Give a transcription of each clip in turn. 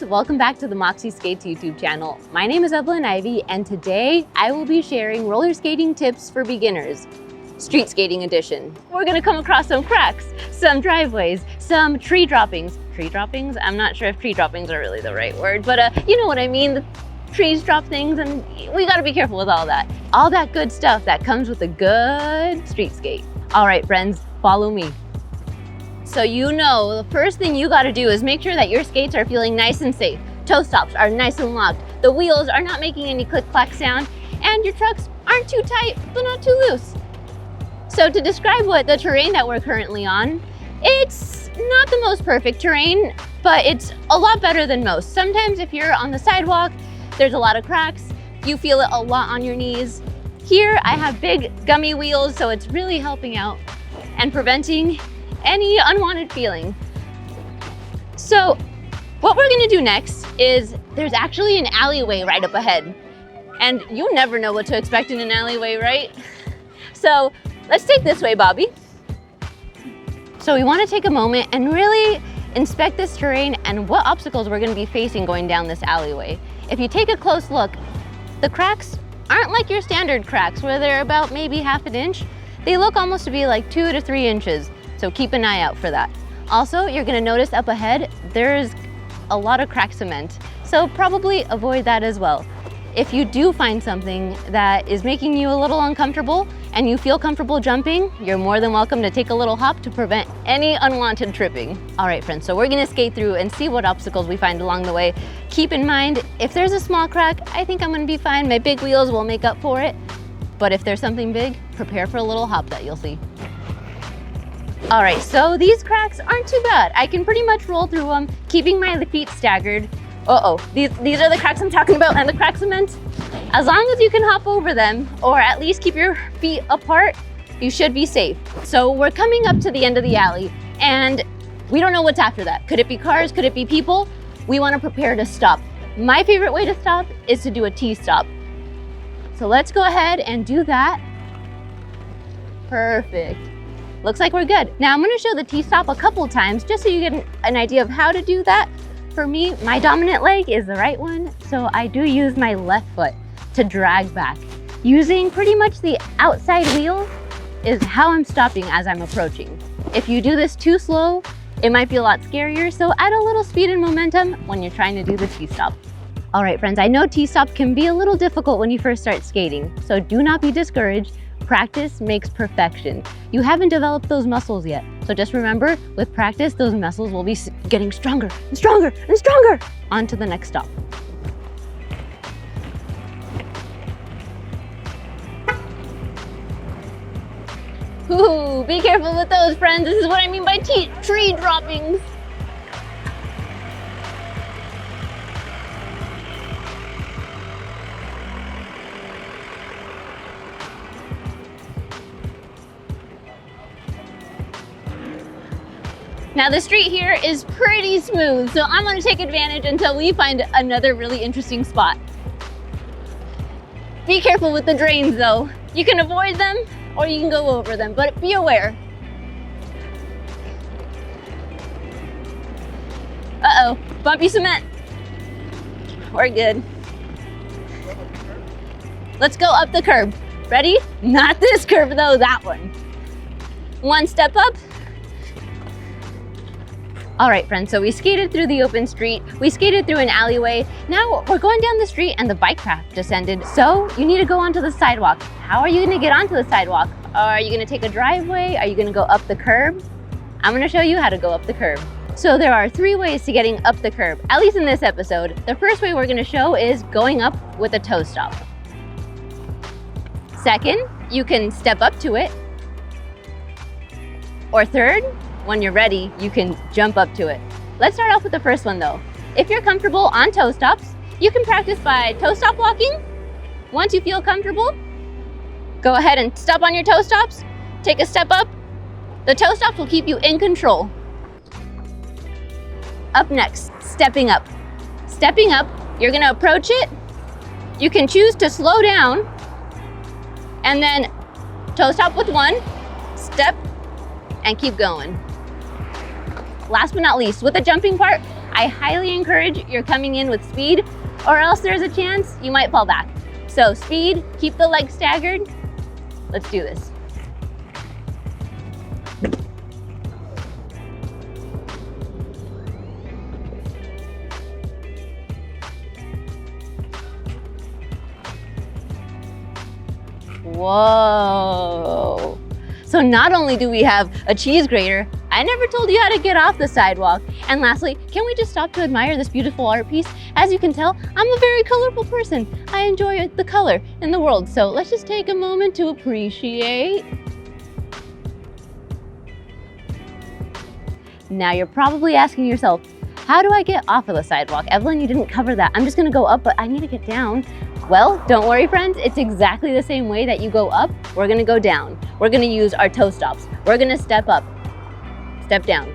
welcome back to the Moxi Skates YouTube channel. My name is Evelyn Ivyy, and today I will be sharing roller skating tips for beginners, street skating edition. We're gonna come across some cracks, some driveways, some tree droppings. Tree droppings? I'm not sure if tree droppings are really the right word, but you know what I mean. The trees drop things and we gotta be careful with all that. All that good stuff that comes with a good street skate. All right, friends, follow me. So you know, the first thing you gotta do is make sure that your skates are feeling nice and safe. Toe stops are nice and locked. The wheels are not making any click-clack sound, and your trucks aren't too tight, but not too loose. So to describe what the terrain that we're currently on, it's not the most perfect terrain, but it's a lot better than most. Sometimes if you're on the sidewalk, there's a lot of cracks. You feel it a lot on your knees. Here, I have big gummy wheels, so it's really helping out and preventing any unwanted feeling. So what we're gonna do next is there's actually an alleyway right up ahead. And you never know what to expect in an alleyway, right? So let's take this way, Bobby. So we wanna take a moment and really inspect this terrain and what obstacles we're gonna be facing going down this alleyway. If you take a close look, the cracks aren't like your standard cracks where they're about maybe half an inch. They look almost to be like 2 to 3 inches. So keep an eye out for that. Also, you're gonna notice up ahead, there's a lot of cracked cement. So probably avoid that as well. If you do find something that is making you a little uncomfortable and you feel comfortable jumping, you're more than welcome to take a little hop to prevent any unwanted tripping. All right, friends, so we're gonna skate through and see what obstacles we find along the way. Keep in mind, if there's a small crack, I think I'm gonna be fine. My big wheels will make up for it. But if there's something big, prepare for a little hop that you'll see. All right, so these cracks aren't too bad. I can pretty much roll through them, keeping my feet staggered. These are the cracks I'm talking about and the crack cement. As long as you can hop over them, or at least keep your feet apart, you should be safe. So we're coming up to the end of the alley, and we don't know what's after that. Could it be cars? Could it be people? We wanna prepare to stop. My favorite way to stop is to do a T-stop. So let's go ahead and do that. Perfect. Looks like we're good. Now I'm gonna show the T-stop a couple times just so you get an idea of how to do that. For me, my dominant leg is the right one, so I do use my left foot to drag back. Using pretty much the outside wheel is how I'm stopping as I'm approaching. If you do this too slow, it might be a lot scarier, so add a little speed and momentum when you're trying to do the T-stop. All right, friends, I know T-stops can be a little difficult when you first start skating, so do not be discouraged. Practice makes perfection. You haven't developed those muscles yet. So just remember, with practice, those muscles will be getting stronger and stronger and stronger. On to the next stop. Ooh, be careful with those, friends. This is what I mean by tree droppings. Now the street here is pretty smooth, so I'm gonna take advantage until we find another really interesting spot. Be careful with the drains though. You can avoid them or you can go over them, but be aware. Uh-oh, bumpy cement. We're good. Let's go up the curb. Ready? Not this curb though, that one. One step up. All right, friends, so we skated through the open street, we skated through an alleyway. Now we're going down the street and the bike path descended. So you need to go onto the sidewalk. How are you gonna get onto the sidewalk? Are you gonna take a driveway? Are you gonna go up the curb? I'm gonna show you how to go up the curb. So there are 3 ways to getting up the curb, at least in this episode. The first way we're gonna show is going up with a toe stop. Second, you can step up to it. Or third, when you're ready, you can jump up to it. Let's start off with the first one though. If you're comfortable on toe stops, you can practice by toe stop walking. Once you feel comfortable, go ahead and stop on your toe stops, take a step up. The toe stops will keep you in control. Up next, stepping up. Stepping up, you're gonna approach it. You can choose to slow down and then toe stop with one, step, and keep going. Last but not least, with the jumping part, I highly encourage you're coming in with speed, or else there's a chance you might fall back. So speed, keep the legs staggered. Let's do this. Whoa. So not only do we have a cheese grater, I never told you how to get off the sidewalk. And lastly, can we just stop to admire this beautiful art piece? As you can tell, I'm a very colorful person. I enjoy the color in the world. So let's just take a moment to appreciate. Now you're probably asking yourself, how do I get off of the sidewalk? Evelyn, you didn't cover that. I'm just gonna go up, but I need to get down. Well, don't worry friends, it's exactly the same way that you go up, we're gonna go down. We're gonna use our toe stops. We're gonna step up, step down,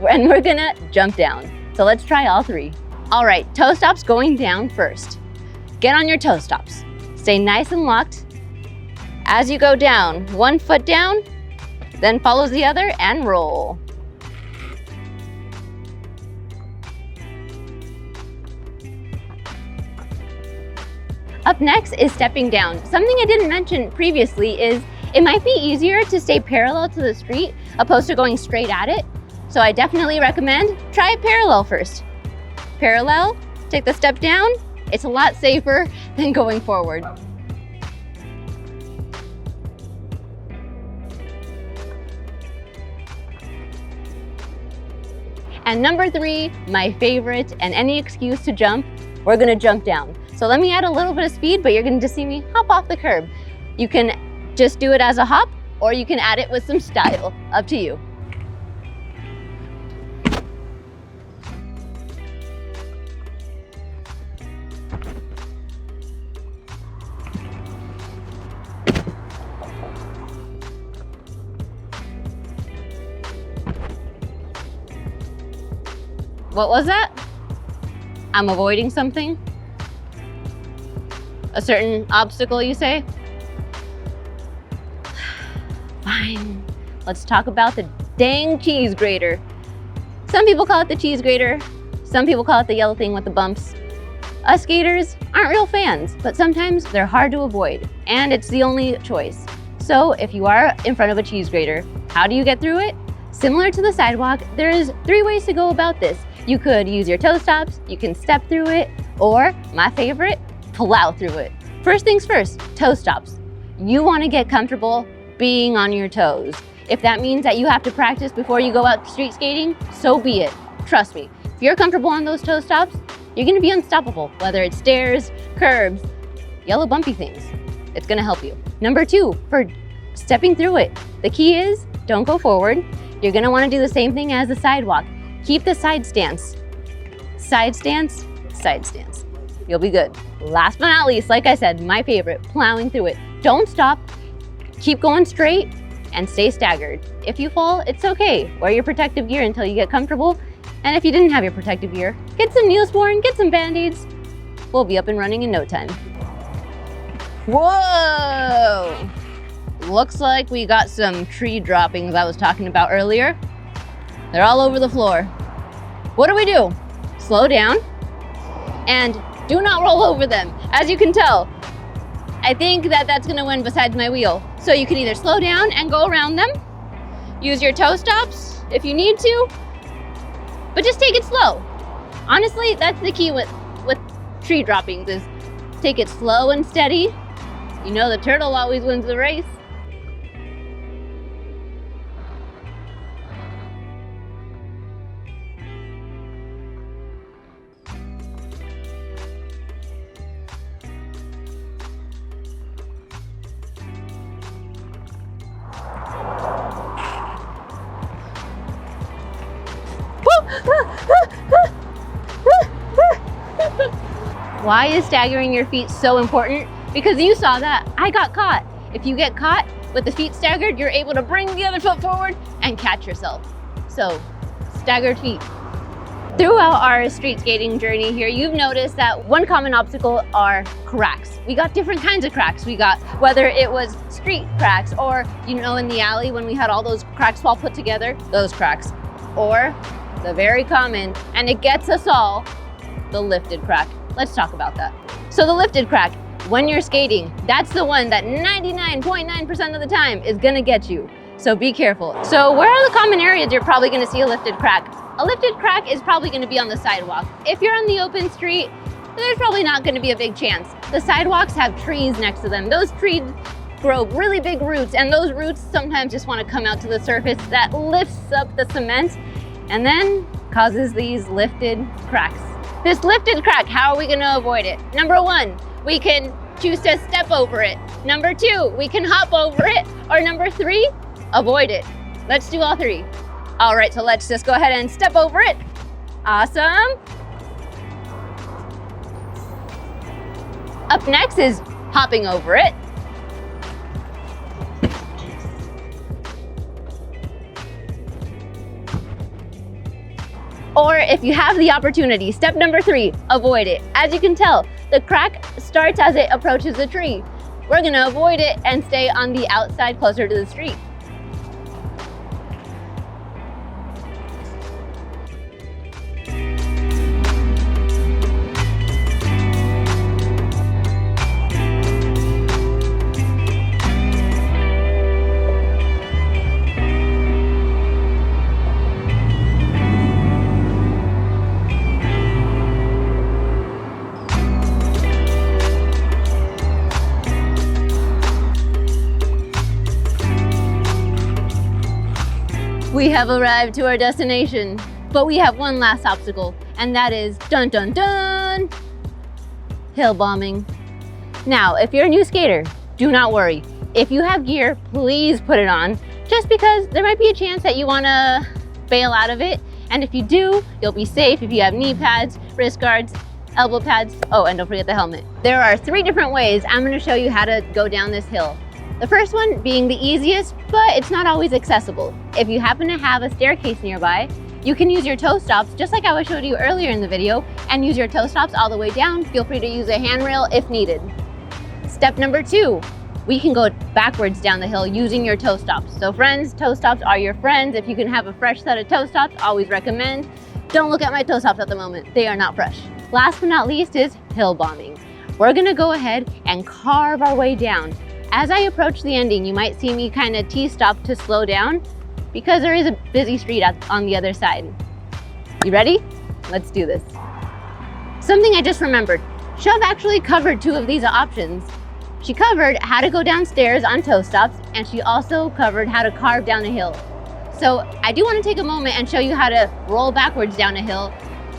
and we're gonna jump down. So let's try all three. All right, toe stops going down first. Get on your toe stops. Stay nice and locked. As you go down, one foot down, then follows the other and roll. Up next is stepping down. Something I didn't mention previously is it might be easier to stay parallel to the street opposed to going straight at it. So I definitely recommend try it parallel first. Parallel, take the step down. It's a lot safer than going forward. And number three, my favorite, and any excuse to jump, we're gonna jump down. So let me add a little bit of speed, but you're gonna just see me hop off the curb. You can just do it as a hop, or you can add it with some style, up to you. What was that? I'm avoiding something? A certain obstacle, you say? Fine. Let's talk about the dang cheese grater. Some people call it the cheese grater. Some people call it the yellow thing with the bumps. Us skaters aren't real fans, but sometimes they're hard to avoid, and it's the only choice. So if you are in front of a cheese grater, how do you get through it? Similar to the sidewalk, there's 3 ways to go about this. You could use your toe stops, you can step through it, or my favorite, plow through it. First things first, toe stops. You want to get comfortable being on your toes. If that means that you have to practice before you go out street skating, so be it. Trust me, if you're comfortable on those toe stops, you're going to be unstoppable, whether it's stairs, curbs, yellow bumpy things. It's going to help you. Number 2, for stepping through it, the key is don't go forward. You're going to want to do the same thing as the sidewalk. Keep the side stance. Side stance, side stance. You'll be good. Last but not least, like I said, my favorite, plowing through it. Don't stop, keep going straight, and stay staggered. If you fall, it's okay. Wear your protective gear until you get comfortable. And if you didn't have your protective gear, get some Neosporin, get some Band-Aids. We'll be up and running in no time. Whoa! Looks like we got some tree droppings I was talking about earlier. They're all over the floor. What do? Slow down and do not roll over them. As you can tell, I think that that's gonna win besides my wheel. So you can either slow down and go around them, use your toe stops if you need to, but just take it slow. Honestly, that's the key with tree droppings is take it slow and steady. You know the turtle always wins the race. Why is staggering your feet so important? Because you saw that, I got caught. If you get caught with the feet staggered, you're able to bring the other foot forward and catch yourself. So, staggered feet. Throughout our street skating journey here, you've noticed that one common obstacle are cracks. We got different kinds of cracks. We got, whether it was street cracks or, you know, in the alley when we had all those cracks all put together, those cracks. Or the very common, and it gets us all, the lifted crack. Let's talk about that. So the lifted crack, when you're skating, that's the one that 99.9% of the time is gonna get you. So be careful. So where are the common areas you're probably gonna see a lifted crack? A lifted crack is probably gonna be on the sidewalk. If you're on the open street, there's probably not gonna be a big chance. The sidewalks have trees next to them. Those trees grow really big roots, and those roots sometimes just wanna come out to the surface. That lifts up the cement and then causes these lifted cracks. This lifted crack, how are we gonna avoid it? Number one, we can choose to step over it. Number two, we can hop over it. Or number three, avoid it. Let's do all three. All right, so let's just go ahead and step over it. Awesome. Up next is hopping over it. Or if you have the opportunity, step number three, avoid it. As you can tell, the crack starts as it approaches the tree. We're gonna avoid it and stay on the outside closer to the street. We have arrived to our destination, but we have one last obstacle, and that is, dun dun dun, hill bombing. Now, if you're a new skater, do not worry. If you have gear, please put it on, just because there might be a chance that you wanna bail out of it. And if you do, you'll be safe if you have knee pads, wrist guards, elbow pads. Oh, and don't forget the helmet. There are 3 different ways I'm gonna show you how to go down this hill. The first one being the easiest, but it's not always accessible. If you happen to have a staircase nearby, you can use your toe stops, just like I showed you earlier in the video, and use your toe stops all the way down. Feel free to use a handrail if needed. Step number 2, we can go backwards down the hill using your toe stops. So friends, toe stops are your friends. If you can have a fresh set of toe stops, always recommend. Don't look at my toe stops at the moment. They are not fresh. Last but not least is hill bombing. We're gonna go ahead and carve our way down. As I approach the ending, you might see me kind of T-stop to slow down because there is a busy street on the other side. You ready? Let's do this. Something I just remembered. Shove actually covered 2 of these options. She covered how to go downstairs on toe stops, and she also covered how to carve down a hill. So I do want to take a moment and show you how to roll backwards down a hill.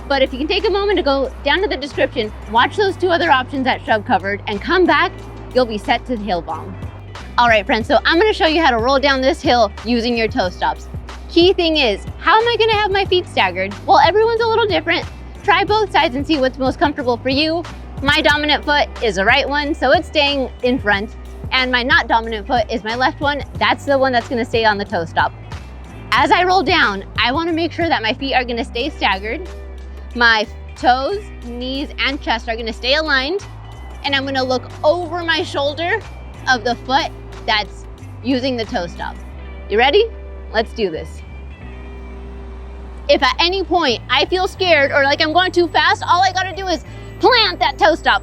But if you can take a moment to go down to the description, watch those 2 other options that Shove covered, and come back, you'll be set to hill bomb. All right, friends, so I'm gonna show you how to roll down this hill using your toe stops. Key thing is, how am I gonna have my feet staggered? Well, everyone's a little different. Try both sides and see what's most comfortable for you. My dominant foot is the right one, so it's staying in front. And my not dominant foot is my left one. That's the one that's gonna stay on the toe stop. As I roll down, I wanna make sure that my feet are gonna stay staggered. My toes, knees, and chest are gonna stay aligned. And I'm gonna look over my shoulder of the foot that's using the toe stop. You ready? Let's do this. If at any point I feel scared or like I'm going too fast, all I gotta do is plant that toe stop.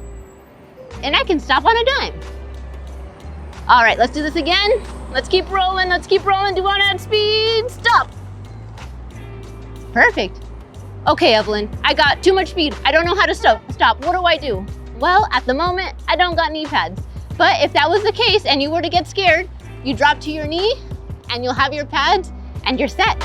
And I can stop on a dime. All right, let's do this again. Let's keep rolling, Do want to add speed? Stop. Perfect. Okay, Evelyn, I got too much speed. I don't know how to stop. What do I do? Well, at the moment, I don't got knee pads. But if that was the case and you were to get scared, you drop to your knee and you'll have your pads and you're set.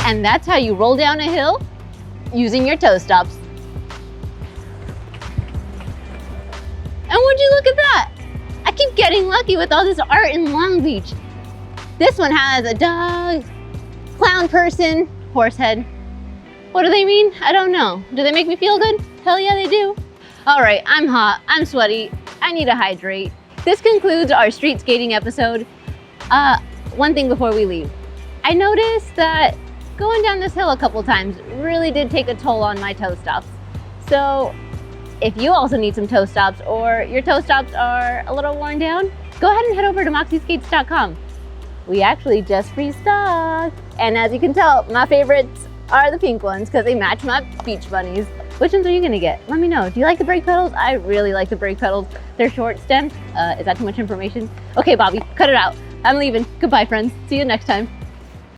And that's how you roll down a hill using your toe stops. And would you look at that? I keep getting lucky with all this art in Long Beach. This one has a dog, clown person, horse head. What do they mean? I don't know. Do they make me feel good? Hell yeah, they do. All right, I'm hot, I'm sweaty, I need to hydrate. This concludes our street skating episode. One thing before we leave. I noticed that going down this hill a couple times really did take a toll on my toe stops. So if you also need some toe stops or your toe stops are a little worn down, go ahead and head over to moxiskates.com. We actually just restocked. And as you can tell, my favorites are the pink ones because they match my beach bunnies. Which ones are you gonna get? Let me know. Do you like the brake pedals? I really like the brake pedals. They're short stem. Is that too much information? Okay, Bobby, cut it out. I'm leaving. Goodbye, friends. See you next time.